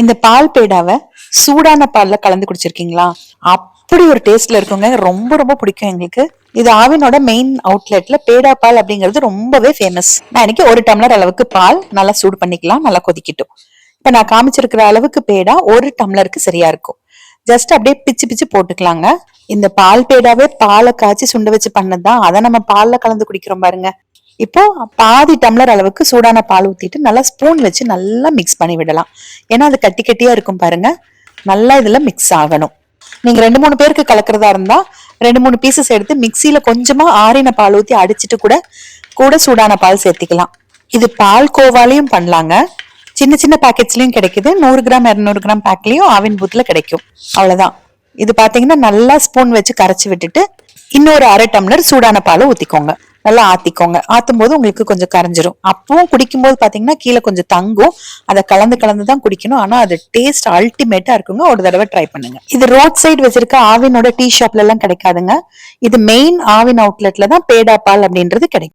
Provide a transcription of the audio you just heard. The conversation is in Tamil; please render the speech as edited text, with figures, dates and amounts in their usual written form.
இந்த பால் பேடாவை சூடான பால்ல கலந்து குடிச்சிருக்கீங்களா? அப்படி ஒரு டேஸ்ட்ல இருக்குங்க. ரொம்ப ரொம்ப பிடிக்கும் எங்களுக்கு. இது ஆவினோட மெயின் அவுட்லெட்ல பேடா பால் அப்படிங்கிறது ரொம்பவே ஃபேமஸ். நான் இன்னைக்கு 1 டம்ளர் அளவுக்கு பால் நல்லா சூடு பண்ணிக்கலாம், நல்லா கொதிக்கட்டும். இப்ப நான் காமிச்சிருக்கிற அளவுக்கு பேடா 1 டம்ளருக்கு சரியா இருக்கும். ஜஸ்ட் அப்படியே பிச்சு பிச்சு போட்டுக்கலாங்க. இந்த பால் பேடாவே பாலை காய்ச்சி சுண்ட வச்சு பண்ணதுதான். அதை நம்ம பால்ல கலந்து குடிக்கிறோம் பாருங்க. இப்போ பாதி டம்ளர் அளவுக்கு சூடான பால் ஊத்திட்டு நல்லா ஸ்பூன் வச்சு நல்லா மிக்ஸ் பண்ணி விடலாம். ஏன்னா அது கட்டி கட்டியா இருக்கும் பாருங்க. நல்லா இதுல மிக்ஸ் ஆகணும். நீங்க 2-3 பேருக்கு கலக்கிறதா இருந்தா 2-3 பீசஸ் எடுத்து மிக்சியில கொஞ்சமா ஆறின பால் ஊத்தி அடிச்சிட்டு கூட சூடான பால் சேர்த்திக்கலாம். இது பால் கோவாலையும் பண்ணலாங்க. சின்ன சின்ன பேக்கெட்ஸ்லயும் கிடைக்குது. 100 கிராம் 200 கிராம் பேக்லயும் ஆவின் பூத்துல கிடைக்கும். அவ்வளவுதான். இது பாத்தீங்கன்னா நல்லா ஸ்பூன் வச்சு கரைச்சி விட்டுட்டு இன்னொரு 1/2 டம்ளர் சூடான பாலை ஊத்திக்கோங்க. நல்லா ஆத்திக்கோங்க. ஆத்தும் போது உங்களுக்கு கொஞ்சம் கரைஞ்சிரும். அப்பவும் குடிக்கும் போது பாத்தீங்கன்னா கீழே கொஞ்சம் தங்கும். அதை கலந்து கலந்துதான் குடிக்கணும். ஆனா அது டேஸ்ட் அல்டிமேட்டா இருக்குங்க. ஒரு தடவை ட்ரை பண்ணுங்க. இது ரோட் சைடு வச்சிருக்க ஆவினோட டீ ஷாப்ல எல்லாம் கிடைக்காதுங்க. இது மெயின் ஆவின் அவுட்லெட்ல தான் பேடா பால் அப்படின்றது கிடைக்கும்.